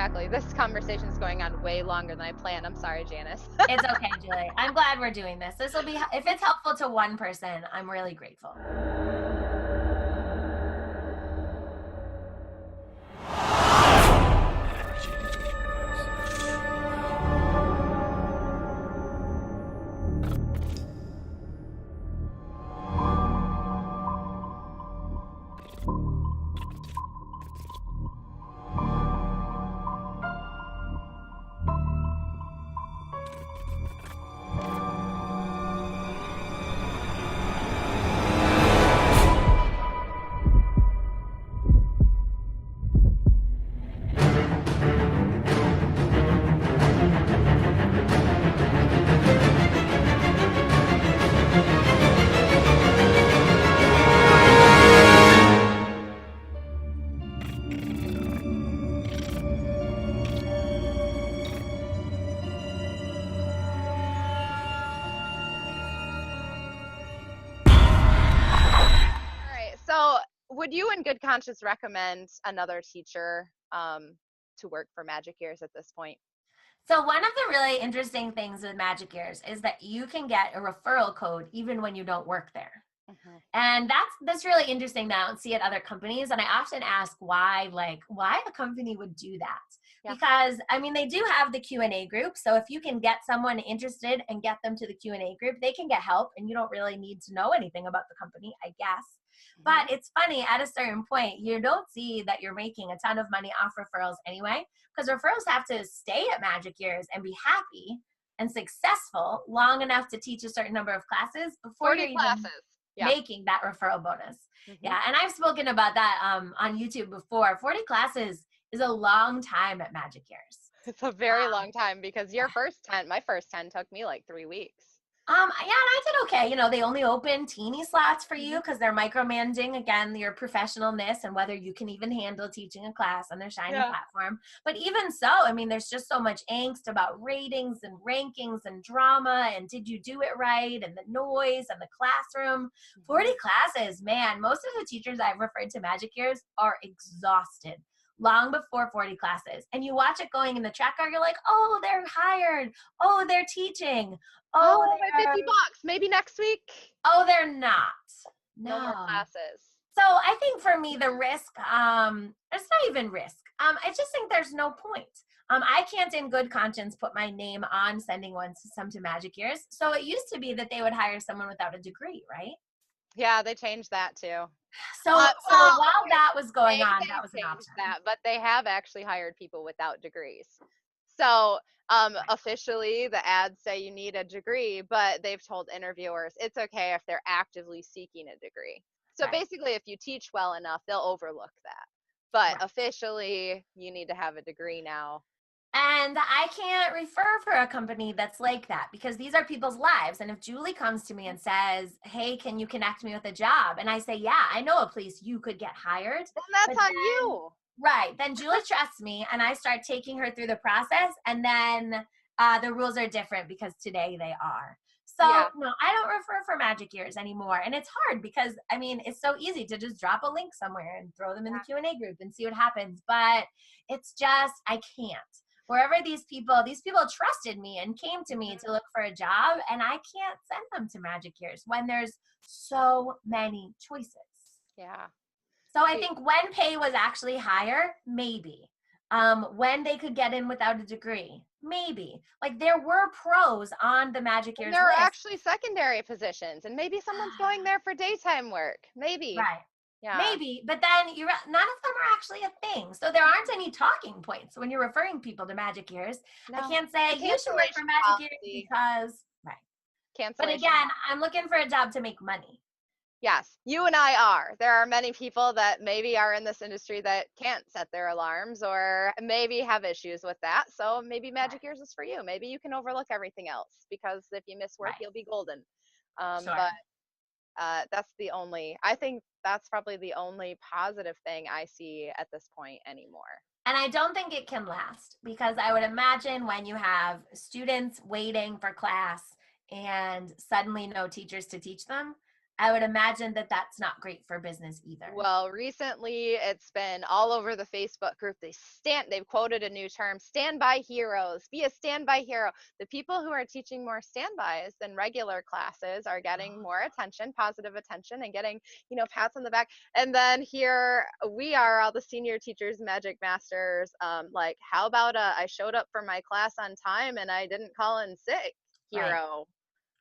exactly. This conversation is going on way longer than I planned. I'm sorry, Janice. It's okay, Julie. I'm glad we're doing this. This will be, if it's helpful to one person, I'm really grateful. All right. So, would you, in good conscience, recommend another teacher to work for Magic Years at this point? So one of the really interesting things with Magic Ears is that you can get a referral code even when you don't work there. Mm-hmm. And that's really interesting that I don't see at other companies. And I often ask why a company would do that. Yeah. Because I mean, they do have the Q&A group. So if you can get someone interested and get them to the Q&A group, they can get help and you don't really need to know anything about the company, I guess. Mm-hmm. But it's funny, at a certain point, you don't see that you're making a ton of money off referrals anyway, because referrals have to stay at Magic Years and be happy and successful long enough to teach a certain number of classes before 40 you're even classes. Yeah. making that referral bonus. Mm-hmm. Yeah, and I've spoken about that on YouTube before. 40 classes is a long time at Magic Years. It's a very long time because my first 10 took me like 3 weeks. Yeah, and I did okay. You know, they only open teeny slots for you Mm-hmm. because they're micromanaging, again, your professionalness and whether you can even handle teaching a class on their shiny Yeah. platform. But even so, I mean, there's just so much angst about ratings and rankings and drama and did you do it right and the noise and the classroom. 40 classes, man, most of the teachers I've referred to Magic Years are exhausted long before 40 classes. And you watch it going in the tracker, you're like, oh, they're hired. Oh, they're teaching. Oh, Oh, my 50 bucks. Maybe next week. they're not. No more No. classes. So I think for me, the risk, it's not even risk. I just think there's no point. I can't in good conscience put my name on sending some to Magic Years. So it used to be that they would hire someone without a degree, right? Yeah, they changed that too. So Well, while okay, that was going on, that was they an changed option. that, but they have actually hired people without degrees. So, officially, the ads say you need a degree, but they've told interviewers it's okay if they're actively seeking a degree. So Right. basically, if you teach well enough, they'll overlook that. But Right. officially, you need to have a degree now. And I can't refer for a company that's like that because these are people's lives. And if Julie comes to me and says, hey, can you connect me with a job? And I say, yeah, I know a place you could get hired. Then that's But on then, you. right, then Julie trusts me and I start taking her through the process. And then the rules are different because today they are. So Yeah. no, I don't refer for Magic Years anymore. And it's hard because, I mean, it's so easy to just drop a link somewhere and throw them in the Q&A group and see what happens. But it's just, I can't. Wherever these people trusted me and came to me to look for a job, and I can't send them to Magic Years when there's so many choices. Yeah. So I think when pay was actually higher, maybe. When they could get in without a degree, maybe. Like there were pros on the Magic And Years there are list. actually secondary positions, and maybe someone's going there for daytime work. Maybe. Right. Yeah. Maybe, but then none of them are actually a thing. So there aren't any talking points when you're referring people to Magic Years. I No. can't say you should work for Cancellation Magic Years policy. because, right. But Cancellation. again, I'm looking for a job to make money. Yes, you and I are. There are many people that maybe are in this industry that can't set their alarms or maybe have issues with that. So maybe Magic Years is for you. Maybe you can overlook everything else because if you miss work, Right. you'll be golden. Sure. But I think that's probably the only positive thing I see at this point anymore. And I don't think it can last because I would imagine when you have students waiting for class and suddenly no teachers to teach them, I would imagine that that's not great for business either. Well, recently it's been all over the Facebook group. They've quoted a new term, standby heroes. Be a standby hero. The people who are teaching more standbys than regular classes are getting more attention, positive attention, and getting, pats on the back. And then here we are, all the senior teachers, magic masters, like, how about I showed up for my class on time and I didn't call in sick, Right. hero.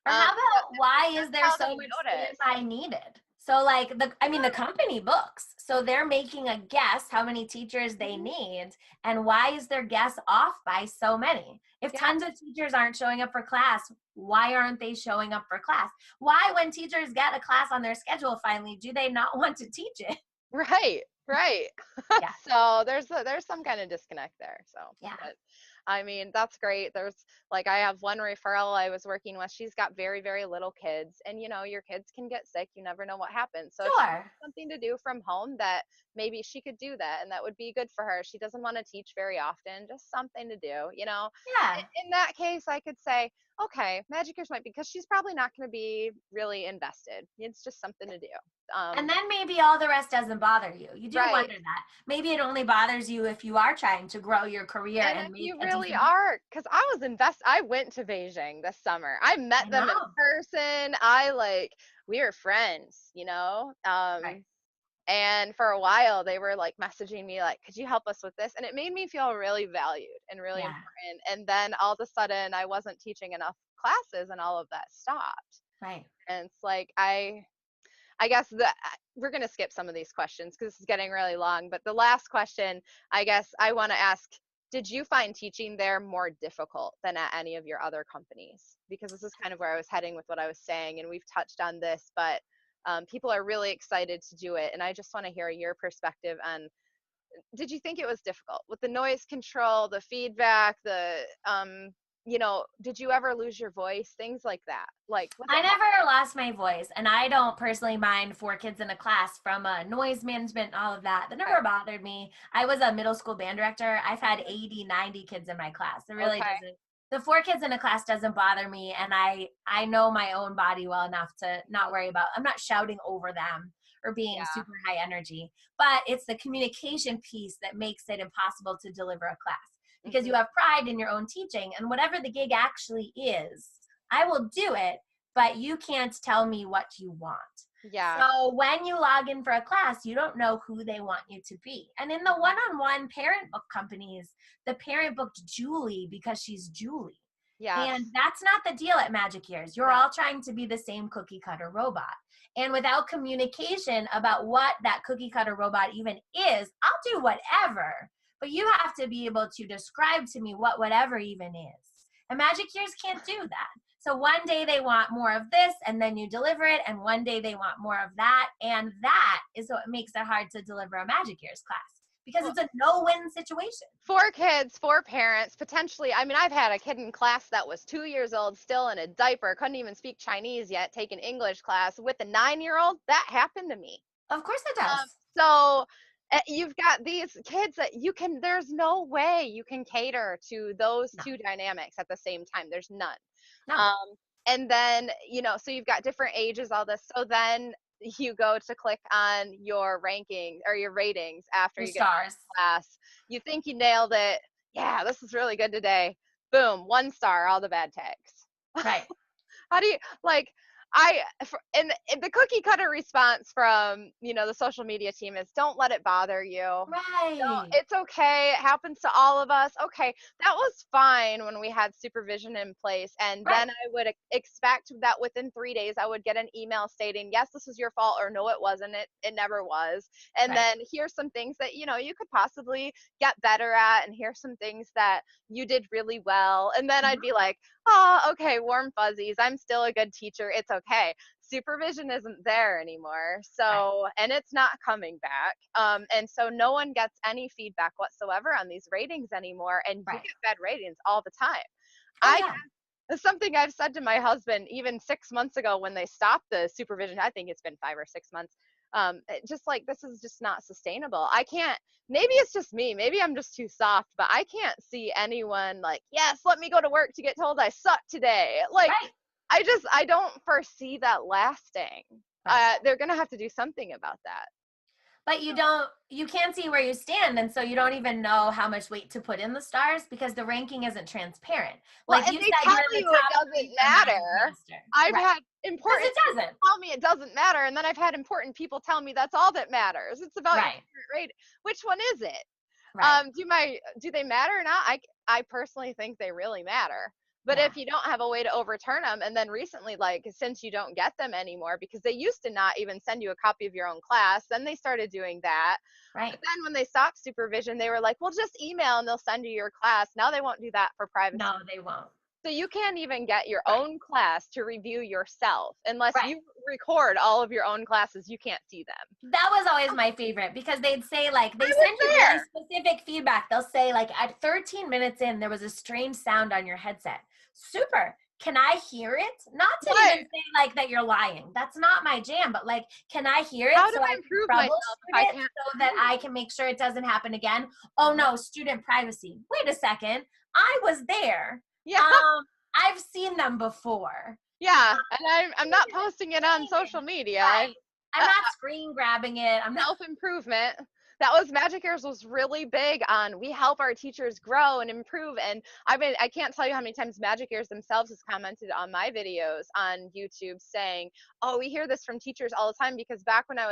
Or how So about why is that's there how so they much notice. standby needed? So like the company books. So they're making a guess how many teachers they Mhm. need and why is their guess off by so many? If Yeah. tons of teachers aren't showing up for class, why aren't they showing up for class? Why when teachers get a class on their schedule finally do they not want to teach it? Right, right. Yeah. So there's some kind of disconnect there. So, Yeah. but I mean, that's great. I have one referral I was working with. She's got very, very little kids, and your kids can get sick. You never know what happens. So if she Sure. has something to do from home, that maybe she could do that, and that would be good for her. She doesn't want to teach very often, just something to do. Yeah. In that case, I could say, okay, Magic Years might, because she's probably not going to be really invested. It's just something to do. And Um, then maybe all the rest doesn't bother you. You do right. wonder that. Maybe it only bothers you if you are trying to grow your career And and if make you a really decent. are, because I went to Beijing this summer. I met I them in know. person. We were friends. Right. And for a while they were like messaging me like, could you help us with this? And it made me feel really valued and really Yeah. important. And then all of a sudden I wasn't teaching enough classes and all of that stopped. Right. And it's like, I guess we're going to skip some of these questions because this is getting really long. But the last question, I guess I want to ask, did you find teaching there more difficult than at any of your other companies? Because this is kind of where I was heading with what I was saying, and we've touched on this, but people are really excited to do it. And I just want to hear your perspective on, did you think it was difficult with the noise control, the feedback, did you ever lose your voice? Things like that. Like, was it I hard? never lost my voice, and I don't personally mind 4 kids in a class from noise management and all of that. That Okay. never bothered me. I was a middle school band director. I've had Mhm. 80, 90 kids in my class. It really Okay. doesn't. The 4 kids in a class doesn't bother me, and I know my own body well enough to not worry about. I'm not shouting over them or being Yeah. super high energy, but it's the communication piece that makes it impossible to deliver a class because Hmm. you have pride in your own teaching, and whatever the gig actually is, I will do it, but you can't tell me what you want. Yeah. So when you log in for a class, you don't know who they want you to be. And in the one-on-one parent book companies, the parent booked Julie because she's Julie. And Yes. that's not the deal at Magic Years. You're No. all trying to be the same cookie cutter robot. And without communication about what that cookie cutter robot even is, I'll do whatever. But you have to be able to describe to me what whatever even is. And Magic Years can't do that. So one day they want more of this and then you deliver it, and one day they want more of that. And that is what makes it hard to deliver a Magic Years class because Well, it's a no-win situation. 4 kids, 4 parents, potentially. I mean, I've had a kid in class that was 2 years old, still in a diaper, couldn't even speak Chinese yet, taking English class with a 9-year-old. That happened to me. Of course it Um, does. so you've got these kids that there's no way you can cater to those No, two dynamics at the same time. There's none. no. Um, and then, so you've got different ages, all this. So then you go to click on your ranking or your ratings after Your you get done stars. with class. You think you nailed it. Yeah, this is really good today. Boom, 1 star, all the bad tags. Right. How do you like? And the cookie cutter response from the social media team is, don't let it bother you. No, Right. it's okay. It happens to all of us. Okay, that was fine when we had supervision in place. And Right. then I would expect that within 3 days, I would get an email stating, yes, this is your fault, or no, it wasn't. It never was. And Right. then here's some things that, you could possibly get better at. And here's some things that you did really well. And then I'd Mhm. be like, oh, okay, warm fuzzies. I'm still a good teacher. It's okay. Supervision isn't there anymore. Right. So, and it's not coming back. And so no one gets any feedback whatsoever on these ratings anymore. And you Right. get bad ratings all the time. Oh I yeah. It's something I've said to my husband even 6 months ago when they stopped the supervision. I think it's been 5 or 6 months. Just like, this is just not sustainable. I can't. Maybe it's just me. Maybe I'm just too soft, but I can't see anyone like, yes, let me go to work to get told I suck today. Like, Right. I don't foresee that lasting. Right. they're going to have to do something about that. But you can't see where you stand. And so you don't even know how much weight to put in the stars because the ranking isn't transparent. Well, Like and you they said, tell you're in the you it top doesn't 3 for Magic matter. Master. I've Right. had Because important it people doesn't. tell me it doesn't matter, and then I've had important people tell me that's all that matters. It's about your Right. current rate. Which one is it? Right. Do they matter or not? I personally think they really matter. But Yeah. if you don't have a way to overturn them, and then recently, like since you don't get them anymore, because they used to not even send you a copy of your own class, then they started doing that. Right. But then when they stopped supervision, they were like, well, just email and they'll send you your class. Now they won't do that for privacy. No, they won't. So you can't even get your Right. own class to review yourself unless Right. you record all of your own classes. You can't see them. That was always my favorite because they'd say like they I was send you really there. specific feedback. They'll say like at 13 minutes in there was a strange sound on your headset. Super. Can I hear it? Not to even Right. say like that you're lying. That's not my jam, but like can I hear it How do so I I can improve myself if I troubleshoot it can't so that hear I you? can make sure it doesn't happen again? Oh no, student privacy. Wait a second. I was there. Yeah. I've seen them before. Yeah. And I'm not Even posting it on explain social it. media. Right. I'm Uh, not screen grabbing it. I'm not. Self improvement. That was Magic Ears was really big on we help our teachers grow and improve. And I can't tell you how many times Magic Ears themselves has commented on my videos on YouTube saying, oh, we hear this from teachers all the time, because back when I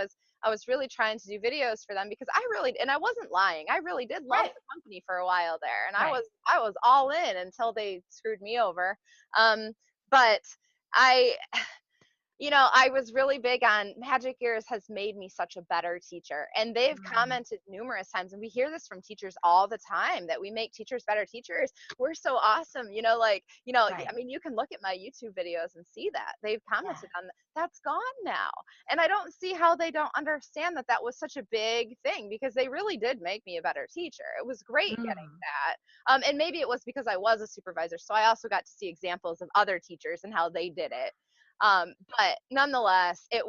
was really trying to do videos for them, because I wasn't lying. I really did love Right. the company for a while there, and Right. I was all in until they screwed me over. But I I was really big on Magic Ears has made me such a better teacher. And they've Mm, commented numerous times, and we hear this from teachers all the time, that we make teachers better teachers. We're so awesome. I right. mean, you can look at my YouTube videos and see that. They've Yeah. commented on that. That's gone now. And I don't see how they don't understand that that was such a big thing, because they really did make me a better teacher. It was great getting Mm, that. And maybe it was because I was a supervisor. So I also got to see examples of other teachers and how they did it. But nonetheless, I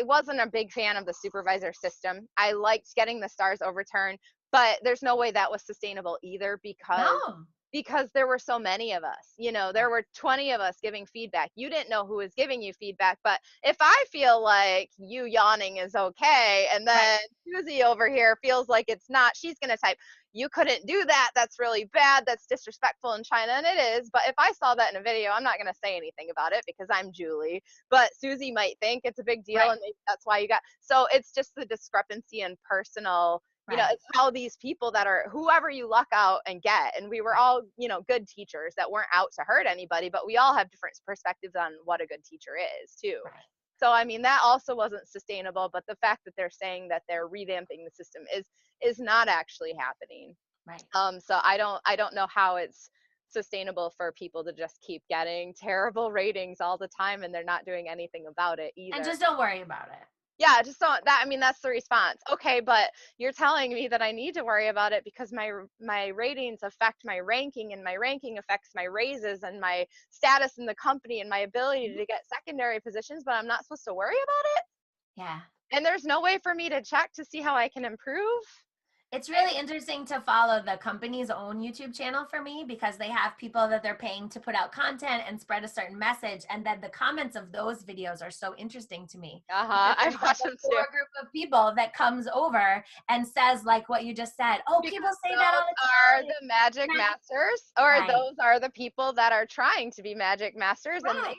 wasn't a big fan of the supervisor system. I liked getting the stars overturned, but there's no way that was sustainable either, no. because there were so many of us. There Right. were 20 of us giving feedback. You didn't know who was giving you feedback, but if I feel like you yawning is okay, and Right. then Susie over here feels like it's not, she's going to type, you couldn't do that. That's really bad. That's disrespectful in China. And it is. But if I saw that in a video, I'm not going to say anything about it because I'm Julie. But Susie might think it's a big deal. Right. And maybe that's why you got. So it's just the discrepancy in personal. Right. It's how these people that are whoever you luck out and get. And we were Right. all, good teachers that weren't out to hurt anybody, but we all have different perspectives on what a good teacher is, too. Right. So I mean that also wasn't sustainable, but the fact that they're saying that they're revamping the system is not actually happening. Right. So I don't know how it's sustainable for people to just keep getting terrible ratings all the time, and they're not doing anything about it And either. just don't worry about it. Yeah, just don't that I mean that's the response. Okay, but you're telling me that I need to worry about it because my ratings affect my ranking, and my ranking affects my raises and my status in the company and my ability Mhm. to get secondary positions, but I'm not supposed to worry about it? Yeah. And there's no way for me to check to see how I can improve? It's really interesting to follow the company's own YouTube channel for me because they have people that they're paying to put out content and spread a certain message. And then the comments of those videos are so interesting to me because I there's like watch a them too. core group of people that comes over and says like what you just said. Oh, people Because say that all those are the time. the magic Magic. masters, or Right. those are the people that are trying to be magic masters, and Right.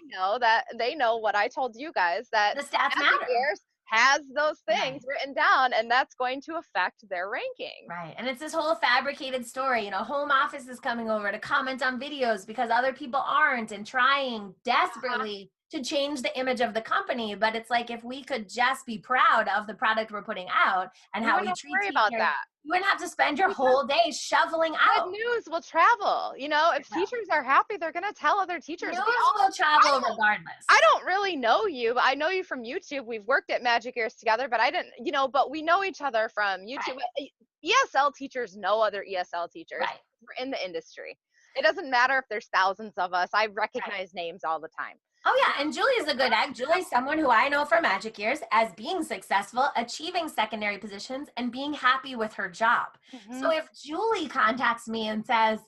they know what I told you guys, that The stats Magic matter. Ears has those things Right. written down, and that's going to affect their ranking. Right. And it's this whole fabricated story. Home office is coming over to comment on videos because other people aren't and trying Uh-huh. desperately to change the image of the company. But it's like if we could just be proud of the product we're putting out and We how wouldn't we have to treat worry about teachers, that, you wouldn't have to spend your because whole day shoveling good out. news will travel. If Well, teachers are happy, they're going to tell other teachers. news will travel I regardless. don't really know you, but I know you from YouTube. We've worked at Magic Ears together, but I didn't, but we know each other from YouTube. Right. ESL teachers know other ESL teachers. Right. We're in the industry. It doesn't matter if there's thousands of us. I Right. recognize names all the time. Oh yeah, and Julie's a good egg. Julie's someone who I know from Magic Years as being successful, achieving secondary positions, and being happy with her job. Mm-hmm. So if Julie contacts me and says,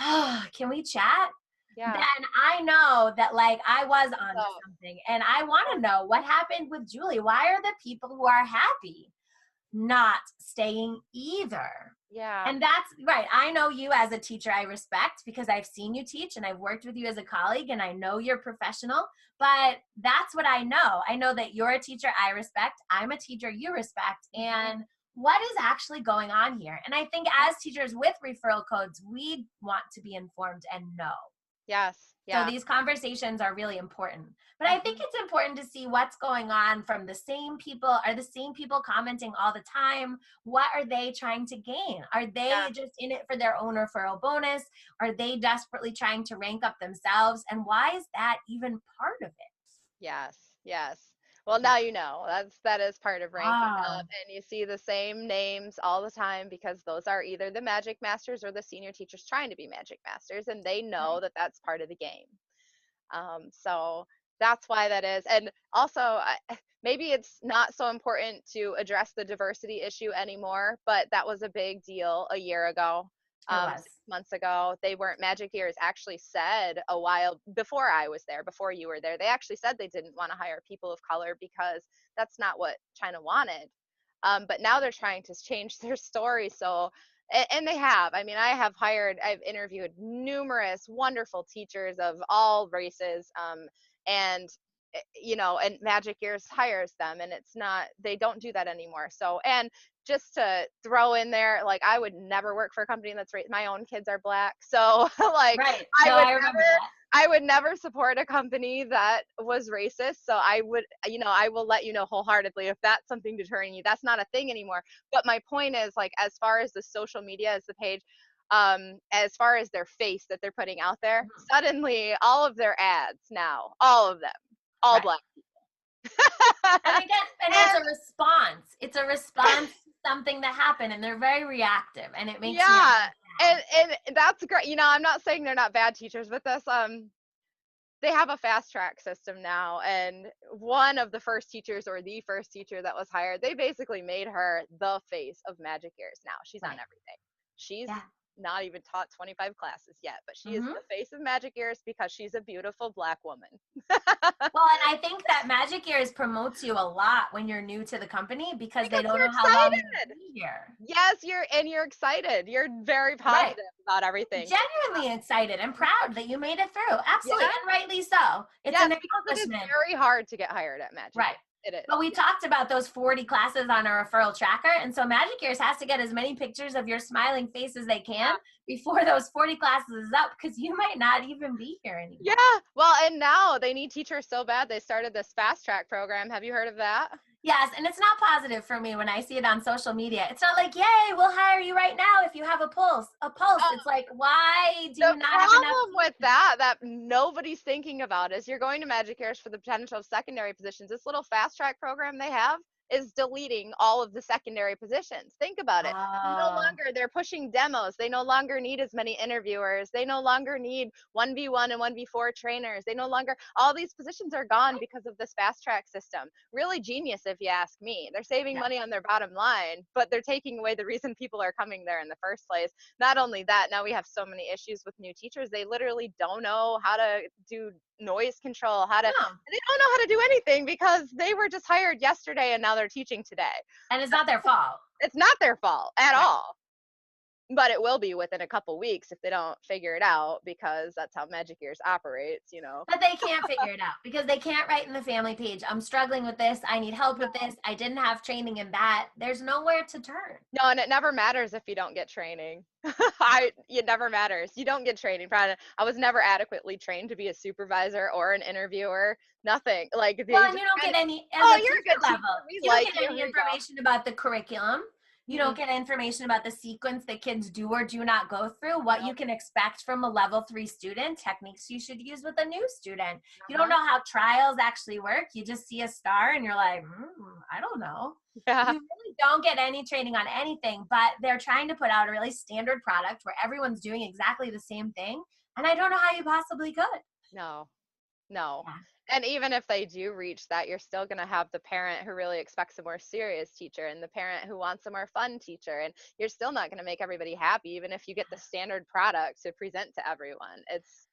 "Oh, can we chat?" Yeah. then I know that like I was onto So, something. And I want to know what happened with Julie. Why are the people who are happy not staying either? yeah. And that's right. I know you as a teacher, I respect because I've seen you teach and I've worked with you as a colleague and I know you're professional. But that's what I know. I know that you're a teacher I respect. I'm a teacher you respect. Mhm. And what is actually going on here? And I think as teachers with referral codes, we want to be informed and know. Yes. So Yeah. these conversations are really important. But I think Mhm. it's important to see what's going on from the same people. Are the same people commenting all the time? What are they trying to gain? Are Yeah. they just in it for their own referral bonus? Are they desperately trying to rank up themselves? And why is that even part of it? Yes. Yes. Well, Yeah. now you know. That is part of ranking up, Oh, and you see the same names all the time because those are either the magic masters or the senior teachers trying to be magic masters, and they know right. that that's part of the game. So that's why that is. And also, maybe it's not so important to address the diversity issue anymore, but that was a big deal a year ago, It 6 months ago. They weren't, Magic Ears actually said a while before I was there, before you were there, they actually said they didn't want to hire people of color because that's not what China wanted. But now they're trying to change their story. So, and they have. I mean, I've interviewed numerous wonderful teachers of all races, and and Magic Ears hires them, and it's not, they don't do that anymore. So, and just to throw in there, like, I would never work for a company that's my own kids are black, so like, right. I No, would I remember never. that. I would never support a company that was racist. So I would, I will let you know wholeheartedly if that's something deterring you. That's not a thing anymore. But my point is, like, as far as the social media, as the page, as far as their face that they're putting out there, Mhm. suddenly all of their ads now, all of them, all Right. black. And I guess, and it's And a response. It's a response to something that happened, and they're very reactive, and it makes me yeah, really sad. and that's great. I'm not saying they're not bad teachers, but this they have a fast track system now, and one of the first teachers, or the first teacher that was hired, they basically made her the face of Magic Ears. Now she's on Right. everything. She's Yeah. not even taught 25 classes yet, but she is Hmm. the face of Magic Ears because she's a beautiful black woman. Well, and I think that Magic Ears promotes you a lot when you're new to the company because they Because don't you're know how long you'll excited. be here. Yes, you're excited. You're very Right. positive about everything. Genuinely excited and proud that you made it through. Absolutely. Yeah. And rightly so. It's Yes, an because it is accomplishment. very hard to get hired at Magic Right. Ears. It is. But we Yeah. talked about those 40 classes on our referral tracker. And so Magic Ears has to get as many pictures of your smiling face as they can before those 40 classes is up because you might not even be here Yeah. anymore. Well, and now they need teachers so bad they started this fast track program. Have you heard of that? Yes, and it's not positive for me when I see it on social media. It's not like, "Yay, we'll hire you right now if you have a pulse." A pulse. It's like, "Why do The you not have enough problem with teachers?" that nobody's thinking about is you're going to Magic Airs for the potential of secondary positions. This little fast track program they have is deleting all of the secondary positions. Think about it. No Oh, longer, they're pushing demos. They no longer need as many interviewers. They no longer need 1v1 and 1v4 trainers. They no longer, all these positions are gone because of this fast track system. Really genius, if you ask me. They're saving yeah. money on their bottom line, but they're taking away the reason people are coming there in the first place. Not only that, now we have so many issues with new teachers. They literally don't know how to do noise control, No. they don't know how to do anything because they were just hired yesterday and now they're teaching today. And it's not their fault. It's not their fault at Right. all. But it will be within a couple weeks if they don't figure it out because that's how Magic Ears operates. But they can't figure it out because they can't write in the family page, "I'm struggling with this. I need help with this. I didn't have training in that." There's nowhere to turn. No, and it never matters if you don't get training. It never matters. You don't get training. I was never adequately trained to be a supervisor or an interviewer. Nothing. Like Well, they and just you don't kind get of, any, as oh, a you're a teacher good teacher. level, We you don't like get you. any Here you go. information about the curriculum. You don't Mm-mm. get information about the sequence that kids do or do not go through, what No. you can expect from a level 3 student, techniques you should use with a new student. You don't Uh-huh. know how trials actually work. You just see a star and you're like, I don't know. Yeah. You really don't get any training on anything, but they're trying to put out a really standard product where everyone's doing exactly the same thing. And I don't know how you possibly could. No. No. Yeah. And even if they do reach that, you're still going to have the parent who really expects a more serious teacher and the parent who wants a more fun teacher. And you're still not going to make everybody happy, even if you get the standard product to present to everyone. It's,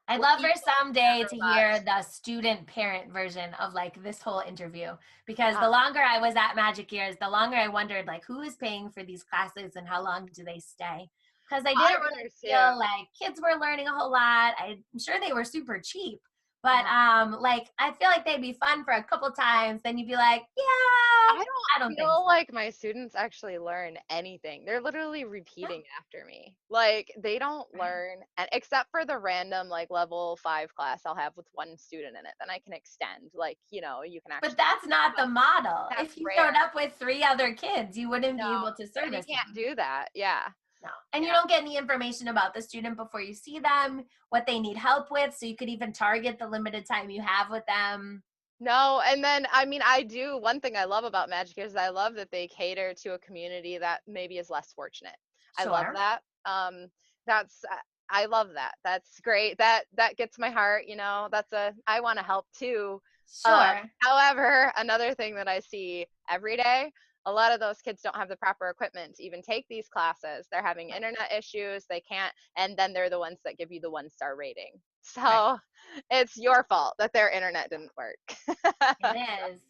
I'd What love you for someday never to hear watch. the student parent version of like this whole interview, because Uh, the longer I was at Magic Years, the longer I wondered like who is paying for these classes and how long do they stay? Because I I didn't really wonder too. feel like kids were learning a whole lot. I'm sure they were super cheap, but Uh, like I feel like they'd be fun for a couple times. Then you'd be like, yeah, I I don't don't think feel so. like my students actually learn anything. They're literally No, repeating after me. Like they don't right. learn, and except for the random like level 5 class I'll have with one student in it, then I can extend. Like, you can But actually that's not but the model. that's If you showed rare. up with three other kids, you wouldn't No. be able to And you service can't them. do that. Yeah. No. And you Yeah. don't get any information about the student before you see them, what they need help with, so you could even target the limited time you have with them. No, and then I mean I do one thing I love about Magic is I love that they cater to a community that maybe is less fortunate. I love Sure. that. That's I love that. That's great. That gets my heart, That's a I want to help too. Sure. However, another thing that I see every day, a lot of those kids don't have the proper equipment to even take these classes. They're having Right. internet issues, they can't, and then they're the ones that give you the 1-star rating. Right. So, it's your fault that their internet didn't work. It is.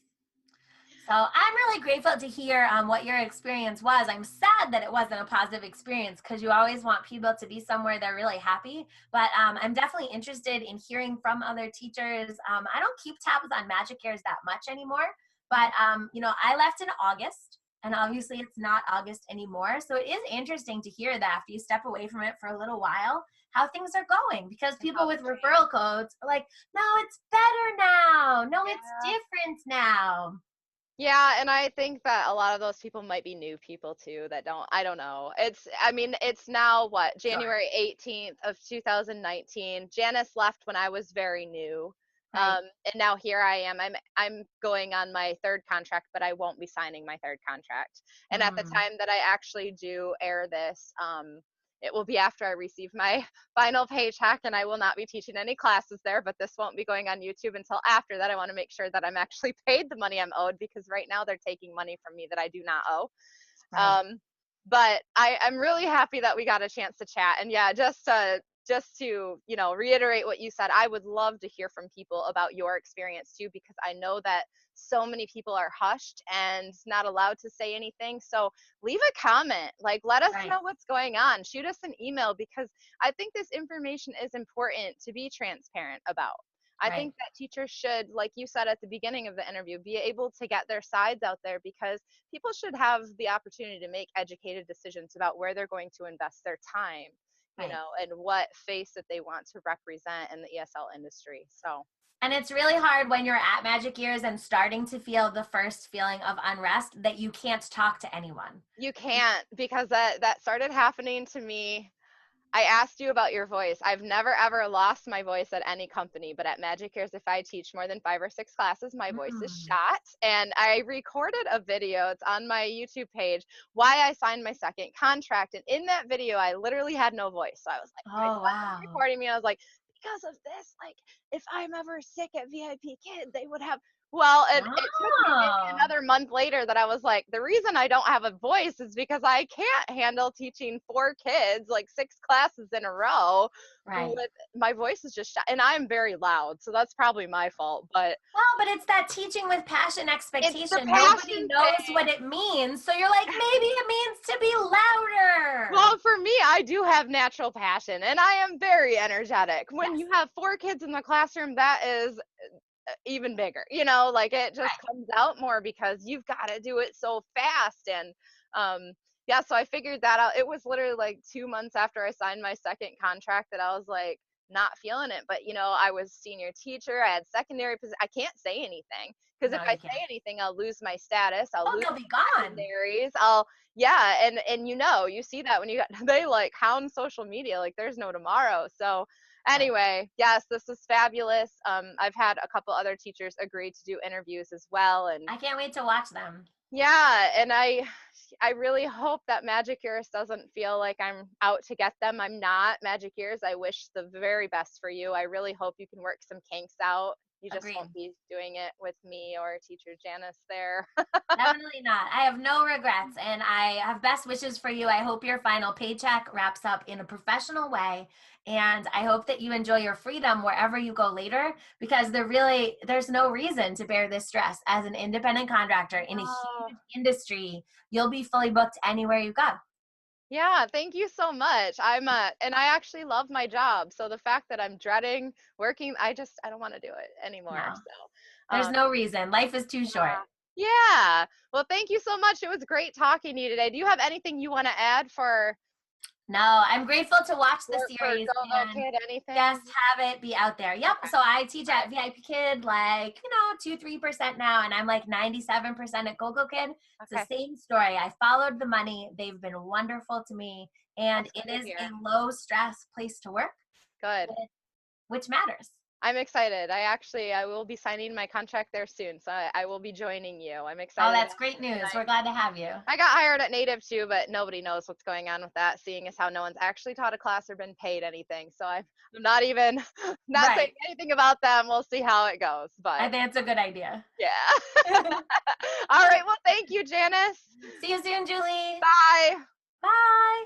So I'm really grateful to hear what your experience was. I'm sad that it wasn't a positive experience because you always want people to be somewhere they're really happy. But I'm definitely interested in hearing from other teachers. I don't keep tabs on Magic Years that much anymore, but I left in August, and obviously it's not August anymore. So it is interesting to hear that after you step away from it for a little while, how things are going, because And people how with they change. referral codes are like, no, it's better now. No, it's Yeah. different now. Yeah, and I think that a lot of those people might be new people too that I don't know. I mean, it's now what, Sure. January 18th of 2019. Janice left when I was very new. Right. And now here I am. I'm going on my third contract, but I won't be signing my third contract. And at the Mm, time that I actually do air this, it will be after I receive my final paycheck, and I will not be teaching any classes there, but this won't be going on YouTube until after that. I want to make sure that I'm actually paid the money I'm owed, because right now they're taking money from me that I do not owe. right. But I'm really happy that we got a chance to chat. And yeah, just to reiterate what you said, I would love to hear from people about your experience too, because I know that so many people are hushed and not allowed to say anything. So leave a comment, like let us Right. know what's going on, shoot us an email, because I think this information is important to be transparent about. I Right. think that teachers should, like you said at the beginning of the interview, be able to get their sides out there, because people should have the opportunity to make educated decisions about where they're going to invest their time, Right. and what face that they want to represent in the ESL industry. So And it's really hard when you're at Magic Years and starting to feel the first feeling of unrest that you can't talk to anyone. you can't, because that started happening to me. I asked you about your voice. I've never ever lost my voice at any company, but at Magic Years, if I teach more than 5 or 6 classes, my voice is Mm. shot. And I recorded a video. It's on my YouTube page. Why I signed my second contract, and in that video, I literally had no voice. So I was like, my Oh, son was wow. recording me. I was like, because of this, like, if I'm ever sick at VIP Kids, they would have. Well, and it took me maybe Oh, another month later that I was like, the reason I don't have a voice is because I can't handle teaching 4 kids, like 6 classes in a row, right. with my voice is just shot. And I'm very loud, so that's probably my fault. But Well, but it's that teaching with passion it's the expectation. Nobody passion knows thing. what it means. So you're like, maybe it means to be louder. Well, for me, I do have natural passion, and I am very energetic. When Yes. you have 4 kids in the classroom, that is even bigger, like it just Right. comes out more because you've got to do it so fast. And yeah, so I figured that out. It was literally like 2 months after I signed my second contract that I was like not feeling it. But I was senior teacher, I had secondary position. I can't say anything, because if No, I you say can't. anything, I'll lose my status, I'll Oh, lose they'll be gone. secondaries, I'll yeah. And you see that when they like hound social media like there's no tomorrow. So Right. anyway, yes, this was fabulous. I've had a couple other teachers agree to do interviews as well. And I can't wait to watch them. yeah, and I really hope that Magic Years doesn't feel like I'm out to get them. I'm not. Magic Years, I wish the very best for you. I really hope you can work some kinks out. You just Agreed. won't be doing it with me or teacher Janice there. Definitely not. I have no regrets and I have best wishes for you. I hope your final paycheck wraps up in a professional way. And I hope that you enjoy your freedom wherever you go later, because there's no reason to bear this stress as an independent contractor in a Oh, huge industry. You'll be fully booked anywhere you go. yeah, thank you so much. And I actually love my job. So the fact that I'm dreading working, I don't want to do it anymore. No, So, there's no reason. Life is too short. yeah. Well, thank you so much. It was great talking to you today. Do you have anything you want to add for No, I'm grateful to watch the series Go Go and Kid? Anything? just have it be out there. Yep. Okay. So I teach All right. at VIP Kid, like, 2-3% now, and I'm like 97% at GoGo Kid. It's Okay. the same story. I followed the money. They've been wonderful to me, and That's it good to is a hear. low stress place to work, Good. which matters. I'm excited. I will be signing my contract there soon, so I will be joining you. I'm Oh, excited that's about great it. And news. We're glad to have you. I got hired at Native too, but nobody knows what's going on with that, seeing as how no one's actually taught a class or been paid anything. So I'm not even not saying Right. anything about them. We'll see how it goes. I But think it's a good idea. yeah. All right. Well, thank you, Janice. See you soon, Julie. Bye. Bye.